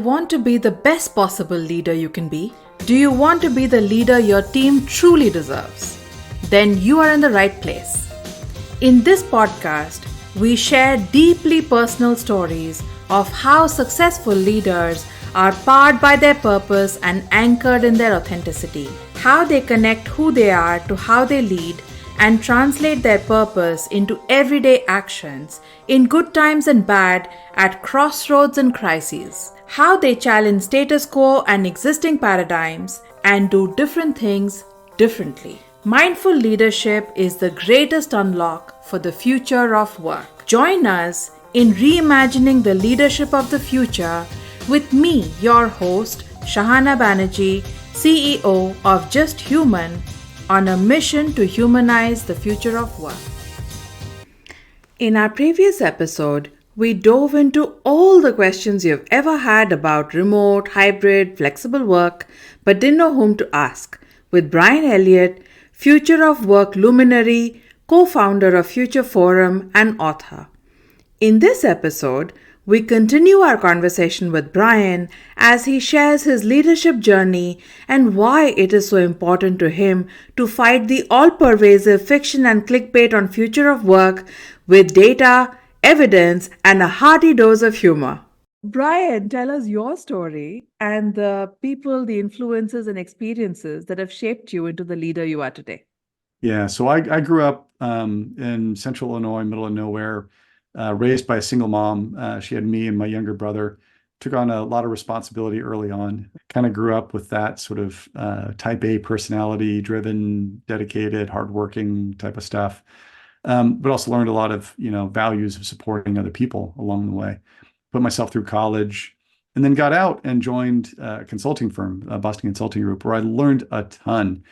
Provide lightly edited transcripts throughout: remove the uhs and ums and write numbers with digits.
want to be the best possible leader you can be? Do you want to be the leader your team truly deserves? Then you are in the right place. In this podcast, we share deeply personal stories of how successful leaders are powered by their purpose and anchored in their authenticity, how they connect who they are to how they lead and translate their purpose into everyday actions in good times and bad, at crossroads and crises, how they challenge status quo and existing paradigms and do different things differently. Mindful leadership is the greatest unlock for the future of work. Join us in reimagining the leadership of the future with me, your host, Shahana Banerjee, CEO of Just Human, on a mission to humanize the future of work. In our previous episode, we dove into all the questions you've ever had about remote, hybrid, flexible work, but didn't know whom to ask, with Brian Elliott, Future of Work luminary, co-founder of Future Forum and author. In this episode, we continue our conversation with Brian as he shares his leadership journey and why it is so important to him to fight the all-pervasive fiction and clickbait on future of work with data, evidence, and a hearty dose of humor. Brian, tell us your story and the people, the influences and experiences that have shaped you into the leader you are today. Yeah, so I grew up in central Illinois, middle of nowhere, raised by a single mom. She had me and my younger brother, took on a lot of responsibility early on, kind of grew up with that sort of type A personality, driven, dedicated, hardworking type of stuff. But also learned a lot of, values of supporting other people along the way. Put myself through college and then got out and joined a consulting firm, a Boston Consulting Group, where I learned a ton.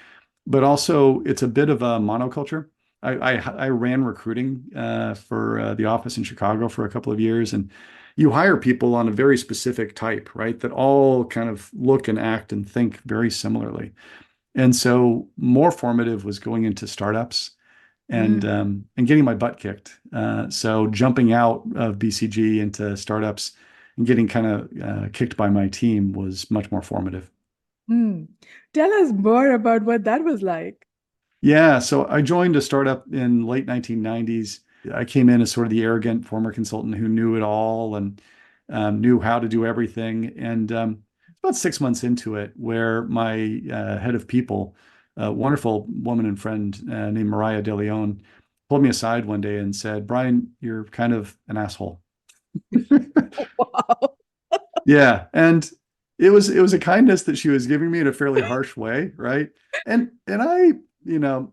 But also it's a bit of a monoculture. I ran recruiting for the office in Chicago for a couple of years, and you hire people on a very specific type, right? That all kind of look and act and think very similarly. And so more formative was going into startups and getting my butt kicked. So jumping out of BCG into startups and getting kind of kicked by my team was much more formative. Tell us more about what that was like. Yeah, so I joined a startup in late 1990s. I came in as sort of the arrogant former consultant who knew it all and knew how to do everything. And about 6 months into it, where my head of people, a wonderful woman and friend named Mariah De Leon, pulled me aside one day and said, "Brian, you're kind of an asshole." Wow. Yeah, and it was a kindness that she was giving me in a fairly harsh way, right? And I,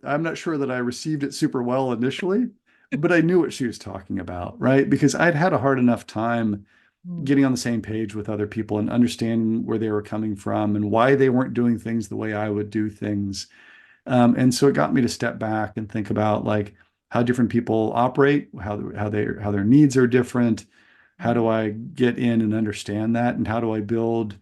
I'm not sure that I received it super well initially, but I knew what she was talking about, right? Because I'd had a hard enough time getting on the same page with other people and understanding where they were coming from and why they weren't doing things the way I would do things. And so it got me to step back and think about like how different people operate, how their needs are different. How do I get in and understand that? And how do I build,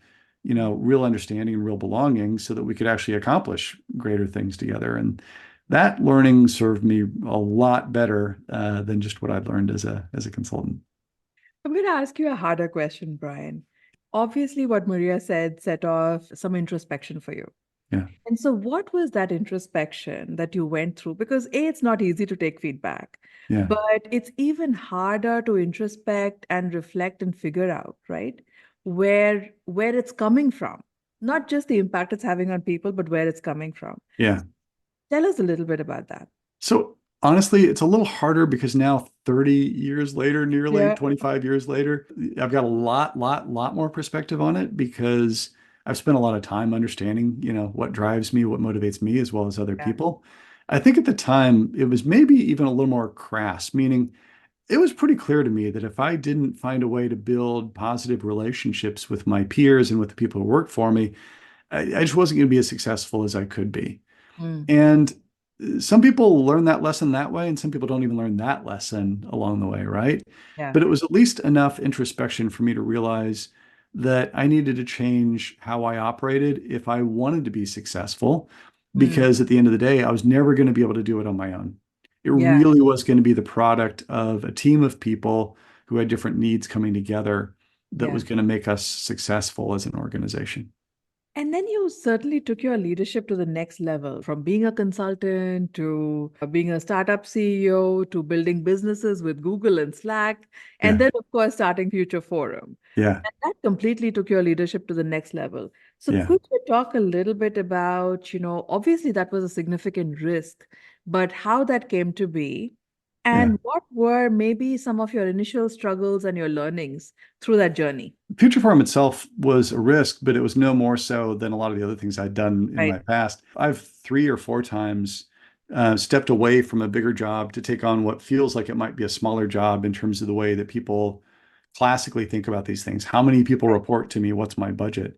real understanding and real belonging so that we could actually accomplish greater things together? And that learning served me a lot better than just what I'd learned as a consultant. I'm going to ask you a harder question, Brian. Obviously, what Maria said set off some introspection for you. Yeah. And so what was that introspection that you went through? Because A, it's not easy to take feedback, Yeah. but it's even harder to introspect and reflect and figure out, right? Where it's coming from, not just the impact it's having on people, but where it's coming from. Yeah. Tell us a little bit about that. So honestly, it's a little harder because now 30 years later, nearly Yeah. 25 years later, I've got a lot more perspective on it because I've spent a lot of time understanding, what drives me, what motivates me, as well as other people. I think at the time it was maybe even a little more crass, meaning it was pretty clear to me that if I didn't find a way to build positive relationships with my peers and with the people who work for me, I just wasn't going to be as successful as I could be. And some people learn that lesson that way, and some people don't even learn that lesson along the way, right? Yeah. But it was at least enough introspection for me to realize that I needed to change how I operated if I wanted to be successful, because at the end of the day, I was never going to be able to do it on my own. It really was going to be the product of a team of people who had different needs coming together that Yeah. was going to make us successful as an organization. And then you certainly took your leadership to the next level from being a consultant to being a startup CEO to building businesses with Google and Slack, and Yeah. then, of course, starting Future Forum. Yeah. And that completely took your leadership to the next level. So, Yeah. could you talk a little bit about, obviously that was a significant risk, but how that came to be, Yeah. and what were maybe some of your initial struggles and your learnings through that journey? Future Farm itself was a risk, but it was no more so than a lot of the other things I'd done in Right. my past. I've 3 or 4 times stepped away from a bigger job to take on what feels like it might be a smaller job in terms of the way that people classically think about these things. How many people report to me? What's my budget?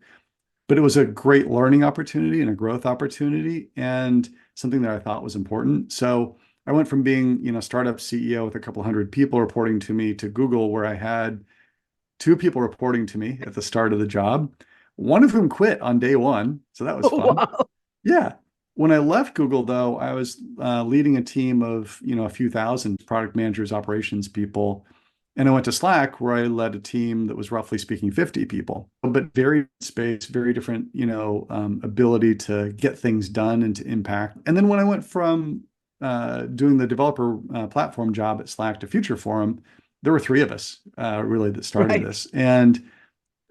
But it was a great learning opportunity and a growth opportunity and something that I thought was important. So I went from being, startup CEO with a couple hundred people reporting to me to Google, where I had 2 people reporting to me at the start of the job, one of whom quit on day one. So that was fun. Wow. Yeah. When I left Google, though, I was leading a team of, a few thousand product managers, operations people. And I went to Slack, where I led a team that was roughly speaking 50 people, but very space, very different, ability to get things done and to impact. And then when I went from doing the developer platform job at Slack to Future Forum, there were 3 of us really that started Right. this. And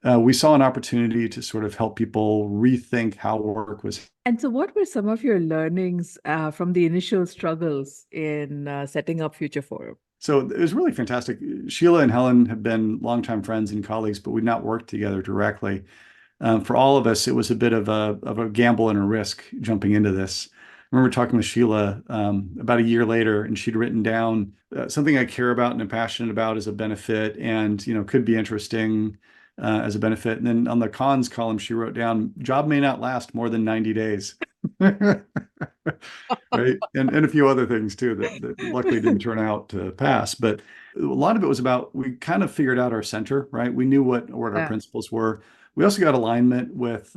we saw an opportunity to sort of help people rethink how work was. And so, what were some of your learnings from the initial struggles in setting up Future Forum? So it was really fantastic. Sheila and Helen have been longtime friends and colleagues, but we've not worked together directly. For all of us, it was a bit of a gamble and a risk jumping into this. I remember talking with Sheila about a year later, and she'd written down something I care about and am passionate about as a benefit, and could be interesting as a benefit. And then on the cons column, she wrote down, "Job may not last more than 90 days." Right, and a few other things too that luckily didn't turn out to pass. But a lot of it was about, we kind of figured out our center, right? We knew what our Yeah. principles were. We also got alignment with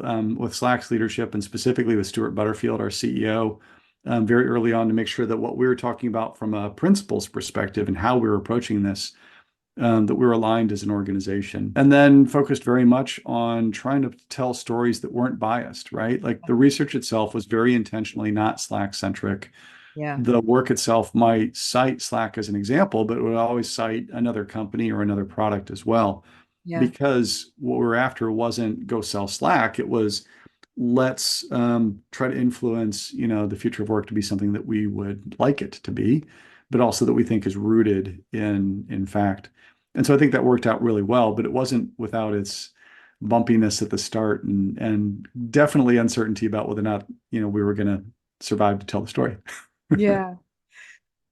Slack's leadership and specifically with Stuart Butterfield, our CEO, very early on, to make sure that what we were talking about from a principles perspective and how we were approaching this, that we were aligned as an organization, and then focused very much on trying to tell stories that weren't biased, right? Like the research itself was very intentionally not Slack centric. Yeah. The work itself might cite Slack as an example, but it would always cite another company or another product as well, Yeah. because what we were after wasn't go sell Slack. It was, let's try to influence, the future of work to be something that we would like it to be, but also that we think is rooted in fact. And so I think that worked out really well, but it wasn't without its bumpiness at the start, and definitely uncertainty about whether or not, we were going to survive to tell the story. Yeah.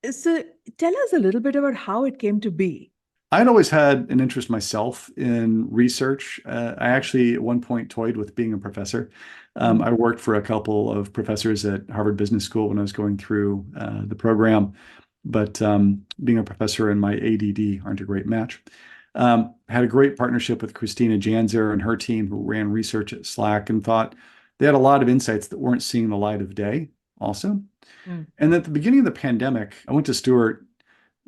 So, tell us a little bit about how it came to be. I'd always had an interest myself in research. I actually at one point toyed with being a professor. Mm. I worked for a couple of professors at Harvard Business School when I was going through the program, but being a professor and my ADD aren't a great match. Had a great partnership with Christina Janzer and her team, who ran research at Slack, and thought they had a lot of insights that weren't seeing the light of day also. Mm. And at the beginning of the pandemic, I went to Stuart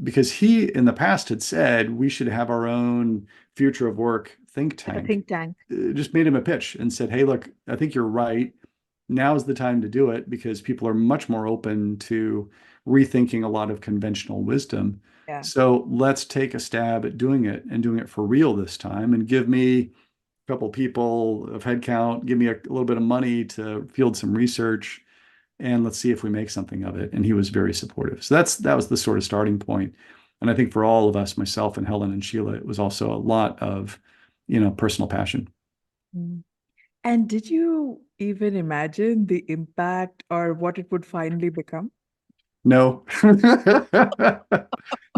because he in the past had said we should have our own future of work think Like a tank. think tank. Just made him a pitch and said, "Hey, look, I think you're right. Now is the time to do it, because people are much more open to rethinking a lot of conventional wisdom. Yeah. So let's take a stab at doing it, and doing it for real this time, and give me a couple people of headcount, give me a little bit of money to field some research, and let's see if we make something of it." And he was very supportive. So that was the sort of starting point. And I think for all of us, myself and Helen and Sheila, it was also a lot of, personal passion. Mm. And did you even imagine the impact or what it would finally become? No.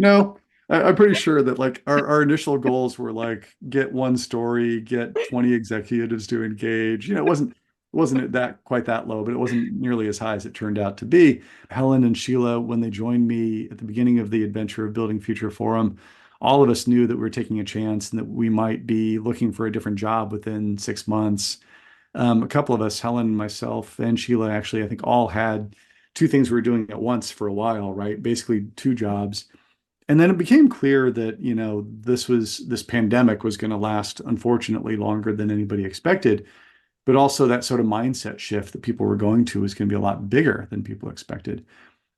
No. I'm pretty sure that like our initial goals were like, get one story, get 20 executives to engage. It wasn't at that quite that low, but it wasn't nearly as high as it turned out to be. Helen and Sheila, when they joined me at the beginning of the adventure of building Future Forum, all of us knew that we were taking a chance and that we might be looking for a different job within 6 months. A couple of us, Helen, myself, and Sheila, actually, I think all had 2 things we were doing at once for a while, right? Basically 2 jobs. And then it became clear that, this pandemic was going to last, unfortunately, longer than anybody expected. But also that sort of mindset shift that people were going to was going to be a lot bigger than people expected.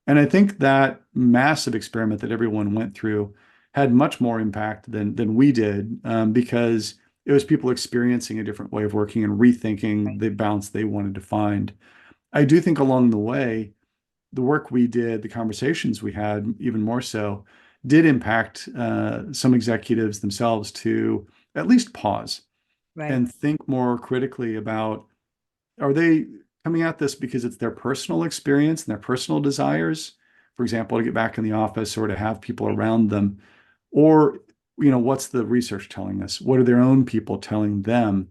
And I think that massive experiment that everyone went through had much more impact than we did, because it was people experiencing a different way of working and rethinking the balance they wanted to find. I do think along the way, the work we did, the conversations we had, even more so, did impact some executives themselves to at least pause Right. and think more critically about, are they coming at this because it's their personal experience and their personal desires, for example, to get back in the office or to have people around them? Or, what's the research telling us? What are their own people telling them?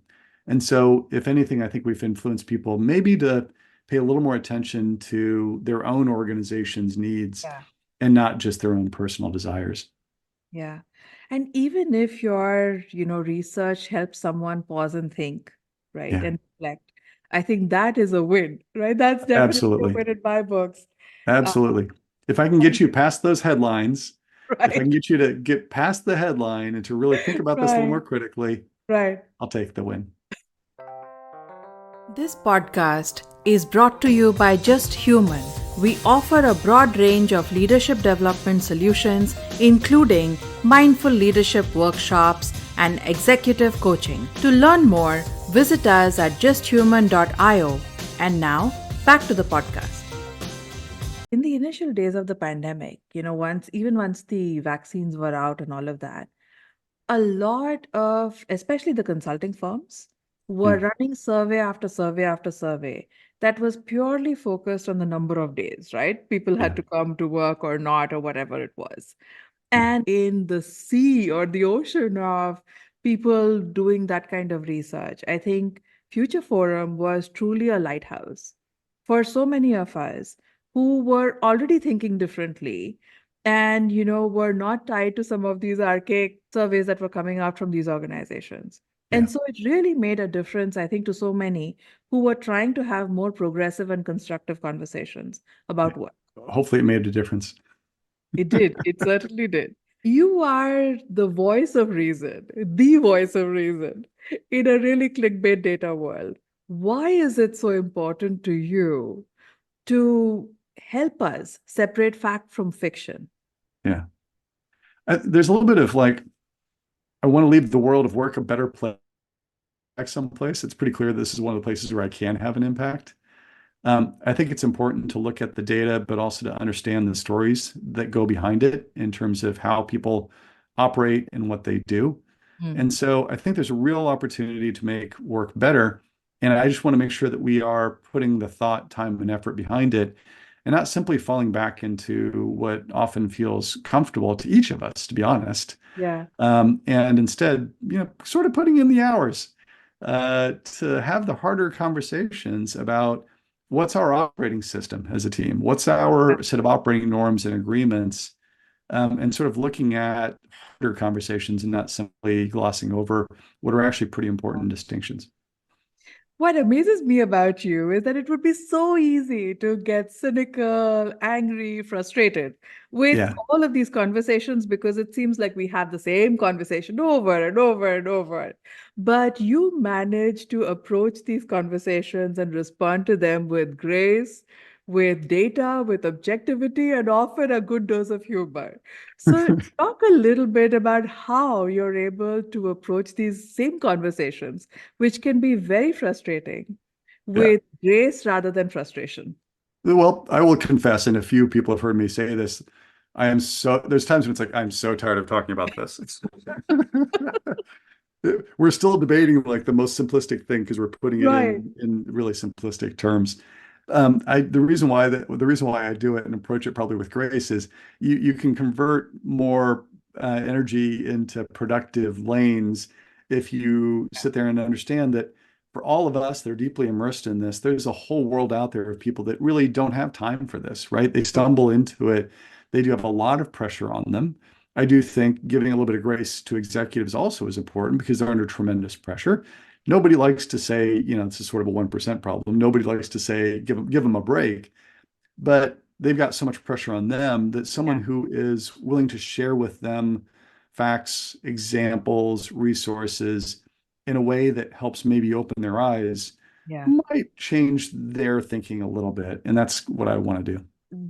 And so, if anything, I think we've influenced people maybe to pay a little more attention to their own organization's needs Yeah. and not just their own personal desires. Yeah. And even if your, research helps someone pause and think, right, Yeah, and reflect, I think that is a win, right? That's definitely a absolutely. win in my books. Uh, Absolutely. If I can get you past those headlines, if I can right, get you to get past the headline and to really think about this a little right, more critically, right. I'll take the win. This podcast is brought to you by Just Human. We offer a broad range of leadership development solutions, including mindful leadership workshops and executive coaching. To learn more, visit us at justhuman.io. And now, back to the podcast. In the initial days of the pandemic, once the vaccines were out and all of that, a lot of, especially the consulting firms, were Yeah, running survey after survey after survey that was purely focused on the number of days, right? People had yeah, to come to work or not, or whatever it was. yeah, And in the sea or the ocean of people doing that kind of research, I think Future Forum was truly a lighthouse for so many of us who were already thinking differently and were not tied to some of these archaic surveys that were coming out from these organizations. yeah, And so it really made a difference, I think, to so many who were trying to have more progressive and constructive conversations yeah. about work. Hopefully it made a difference. It did. It certainly did. You are the voice of reason, the voice of reason in a really clickbait data world. Why is it so important to you to help us separate fact from fiction? Yeah. There's a little bit of like, I want to leave the world of work a better place someplace. It's pretty clear this is one of the places where I can have an impact. I think it's important to look at the data, but also to understand the stories that go behind it in terms of how people operate and what they do. Mm. And so I think there's a real opportunity to make work better. And I just want to make sure that we are putting the thought, time, and effort behind it and not simply falling back into what often feels comfortable to each of us, to be honest. Yeah. And instead, sort of putting in the hours to have the harder conversations about what's our operating system as a team, what's our set of operating norms and agreements, and sort of looking at harder conversations and not simply glossing over what are actually pretty important distinctions. What amazes me about you is that it would be so easy to get cynical, angry, frustrated with Yeah, all of these conversations because it seems like we have the same conversation over and over and over. But you manage to approach these conversations and respond to them with grace, with data, with objectivity, and often a good dose of humor. So, talk a little bit about how you're able to approach these same conversations, which can be very frustrating, yeah. with grace rather than frustration. Well, I will confess, and a few people have heard me say this. There's times when it's like, I'm so tired of talking about this. We're still debating like the most simplistic thing because we're putting it Right. in really simplistic terms. The reason why I do it and approach it probably with grace is you can convert more energy into productive lanes if you sit there and understand that for all of us, they're deeply immersed in this. There's a whole world out there of people that really don't have time for this, right? They stumble into it. They do have a lot of pressure on them. I do think giving a little bit of grace to executives also is important because they're under tremendous pressure. Nobody likes to say, this is sort of a 1% problem. Nobody likes to say, give them a break. But they've got so much pressure on them that someone Yeah. who is willing to share with them facts, examples, resources in a way that helps maybe open their eyes Yeah. might change their thinking a little bit. And that's what I want to do.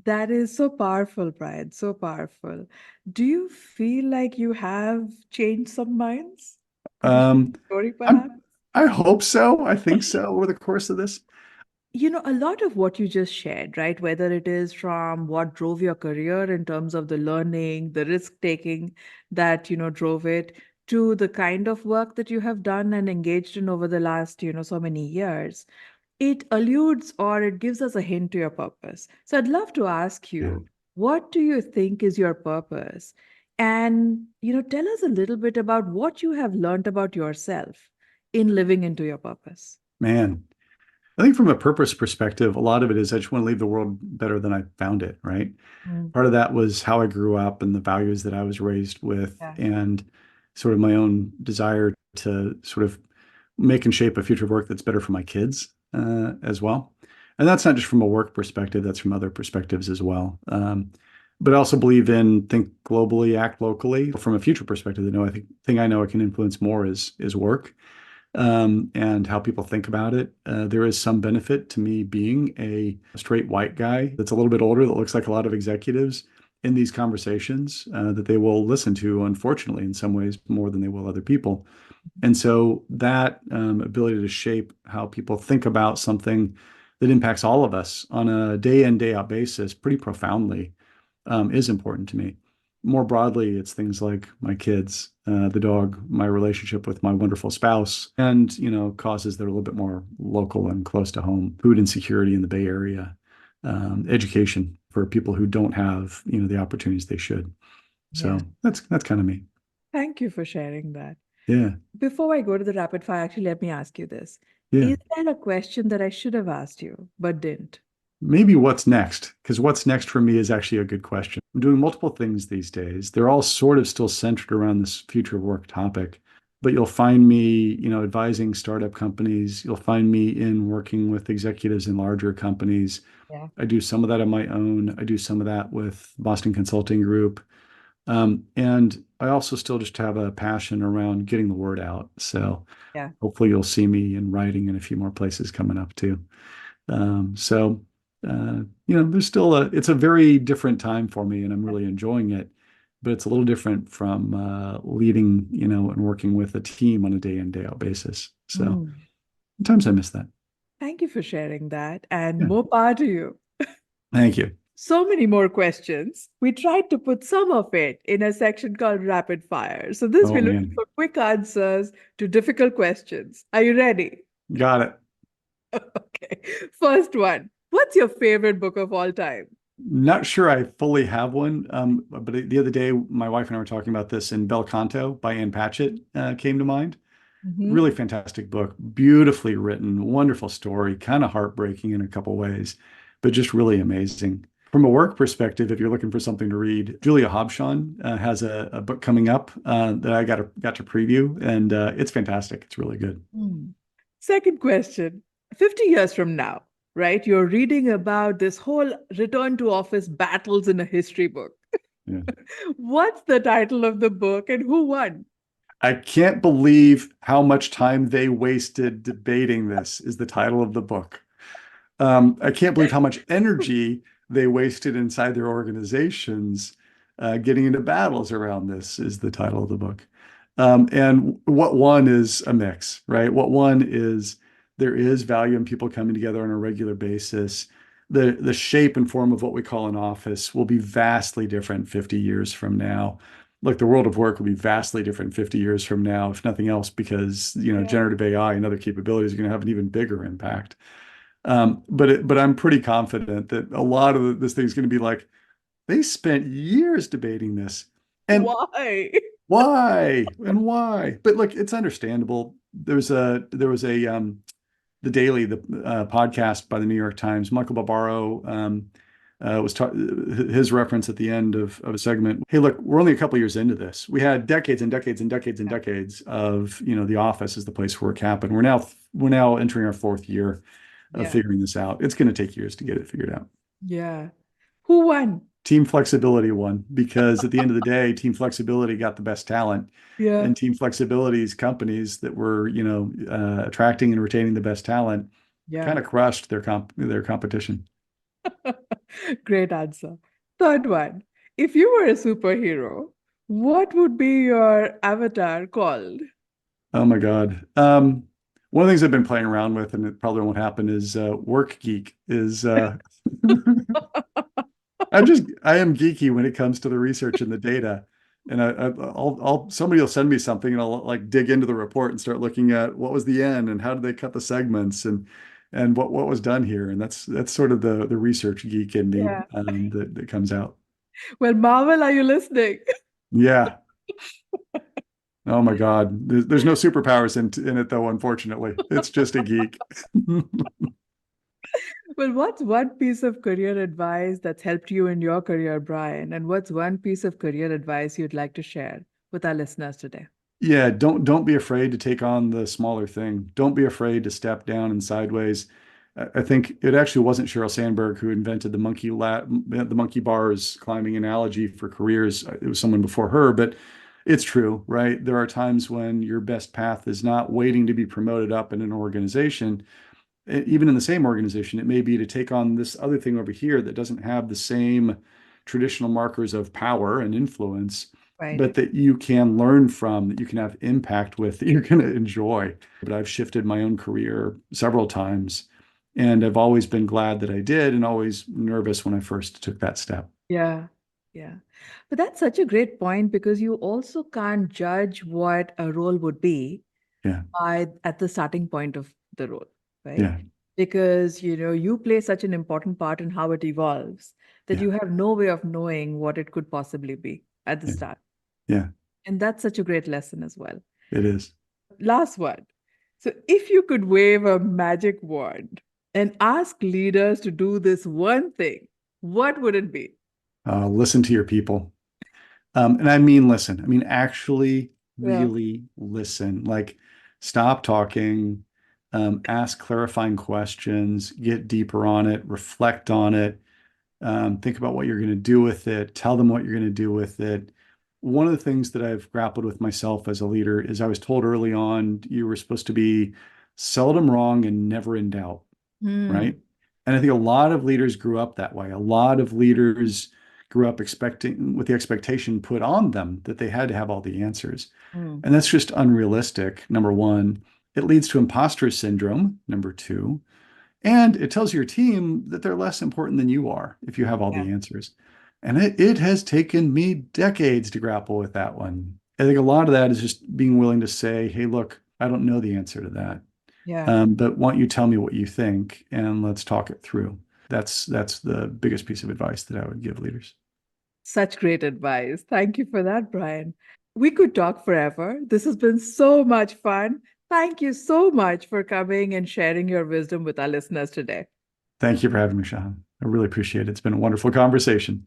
That is so powerful, Brian. So powerful. Do you feel like you have changed some minds? Could you share Um, a story, perhaps? I'm, I hope so. I think so over the course of this. A lot of what you just shared, right? Whether it is from what drove your career in terms of the learning, the risk taking that, drove it, to the kind of work that you have done and engaged in over the last, so many years, it alludes or it gives us a hint to your purpose. So I'd love to ask Yeah, you, what do you think is your purpose? And, tell us a little bit about what you have learned about yourself in living into your purpose. man. I think from a purpose perspective, a lot of it is I just want to leave the world better than I found it, right? Mm, Part of that was how I grew up and the values that I was raised with, yeah, and sort of my own desire to sort of make and shape a future of work that's better for my kids as well. And that's not just from a work perspective, that's from other perspectives as well. But I also believe in think globally, act locally. From a future perspective, I think thing I know I can influence more is work and how people think about it. There is some benefit to me being a straight white guy that's a little bit older, that looks like a lot of executives in these conversations that they will listen to, unfortunately, in some ways more than they will other people. And so that ability to shape how people think about something that impacts all of us on a day in, day out basis pretty profoundly is important to me. More broadly, it's things like my kids, the dog, my relationship with my wonderful spouse, and causes that are a little bit more local and close to home. Food insecurity in the Bay Area, education for people who don't have the opportunities they should. yeah. So that's kind of me. Thank you for sharing that. Yeah, Before I go to the rapid fire, actually, let me ask you this. yeah. Is there a question that I should have asked you, but didn't? Maybe what's next? Because what's next for me is actually a good question. I'm doing multiple things these days. They're all sort of still centered around this future of work topic. But you'll find me, advising startup companies. You'll find me in working with executives in larger companies. Yeah. I do some of that on my own. I do some of that with Boston Consulting Group. And I also still just have a passion around getting the word out. So Yeah. hopefully you'll see me in writing in a few more places coming up too. So, there's still it's a very different time for me and I'm really enjoying it, but it's a little different from leading, and working with a team on a day in, day out basis. So Mm. sometimes I miss that. Thank you for sharing that, and Yeah. more power to you. Thank you. So many more questions. We tried to put some of it in a section called rapid fire. So this Oh we're looking man. for quick answers to difficult questions. Are you ready? Got it. Okay. First one. What's your favorite book of all time? Not sure I fully have one, but the other day my wife and I were talking about this, and Bel Canto by Ann Patchett came to mind. Mhm. Really fantastic book, beautifully written, wonderful story, kind of heartbreaking in a couple ways, but just really amazing. From a work perspective, if you're looking for something to read, Julia Hobshawn has a book coming up that I got to preview, and it's fantastic. It's really good. Hmm. Second question. 50 years from now, right? You're reading about this whole return to office battles in a history book. Yeah. What's the title of the book and who won? I can't believe how much time they wasted debating this, is the title of the book. I can't believe how much energy they wasted inside their organizations getting into battles around this, is the title of the book. And what one is a mix, right? What one is there is value in people coming together on a regular basis. The shape and form of what we call an office will be vastly different 50 years from now. Look, the world of work will be vastly different 50 years from now, if nothing else, because Yeah. generative AI and other capabilities are going to have an even bigger impact. But I'm pretty confident that a lot of this thing is going to be like, they spent years debating this. And Why? why? And why? But look, it's understandable. There was a the Daily, the podcast by the New York Times. Michael Barbaro was his reference at the end of a segment. Hey, look, we're only a couple years into this. We had decades and decades and decades and decades of the office as the place where work happened. We're now entering our fourth year of Yeah. figuring this out. It's going to take years to get it figured out. Yeah. Who won? Team Flexibility won, because at the end of the day, Team Flexibility got the best talent. Yeah. And Team Flexibility's companies that were, attracting and retaining the best talent kind of crushed their competition. Great answer. Third one. If you were a superhero, what would be your avatar called? Oh my God. One of the things I've been playing around with, and it probably won't happen, is work geek. Is I am geeky when it comes to the research and the data. And I'll somebody will send me something and I'll like dig into the report and start looking at what was the N and how did they cut the segments and what was done here. And that's sort of the research geek in me that comes out. Well, Marvel, are you listening? Yeah. Oh my God. There's no superpowers in it though, unfortunately. It's just a geek. Well, what's one piece of career advice that's helped you in your career, Brian? And what's one piece of career advice you'd like to share with our listeners today? Yeah, don't be afraid to take on the smaller thing. Don't be afraid to step down and sideways. I think it actually wasn't Sheryl Sandberg who invented the monkey bars climbing analogy for careers. It was someone before her, but it's true, right? There are times when your best path is not waiting to be promoted up in an organization. Even in the same organization, it may be to take on this other thing over here that doesn't have the same traditional markers of power and influence, but that you can learn from, that you can have impact with, that you're going to enjoy. But I've shifted my own career several times, and I've always been glad that I did and always nervous when I first took that step. Yeah. Yeah. But that's such a great point, because you also can't judge what a role would be at the starting point of the role, right? Yeah. Because, you play such an important part in how it evolves that you have no way of knowing what it could possibly be at the start. Yeah. And that's such a great lesson as well. It is. Last one. So if you could wave a magic wand and ask leaders to do this one thing, what would it be? Listen to your people. And I mean, listen. I mean, actually, really listen. Like, stop talking, ask clarifying questions, get deeper on it, reflect on it, think about what you're going to do with it, tell them what you're going to do with it. One of the things that I've grappled with myself as a leader is I was told early on, you were supposed to be seldom wrong and never in doubt, right? And I think a lot of leaders grew up that way. A lot of leaders grew up expecting, with the expectation put on them that they had to have all the answers. And that's just unrealistic, number one. It leads to imposter syndrome, number two. And it tells your team that they're less important than you are if you have all the answers. And it has taken me decades to grapple with that one. I think a lot of that is just being willing to say, hey, look, I don't know the answer to that. But why don't you tell me what you think and let's talk it through. That's the biggest piece of advice that I would give leaders. Such great advice. Thank you for that, Brian. We could talk forever. This has been so much fun. Thank you so much for coming and sharing your wisdom with our listeners today. Thank you for having me, Shahan. I really appreciate it. It's been a wonderful conversation.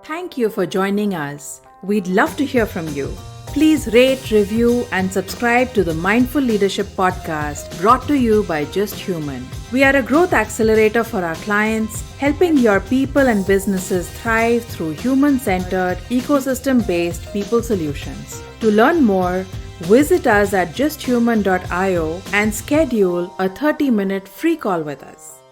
Thank you for joining us. We'd love to hear from you. Please rate, review, and subscribe to the Mindful Leadership Podcast, brought to you by Just Human. We are a growth accelerator for our clients, helping your people and businesses thrive through human-centered, ecosystem-based people solutions. To learn more, visit us at justhuman.io and schedule a 30-minute free call with us.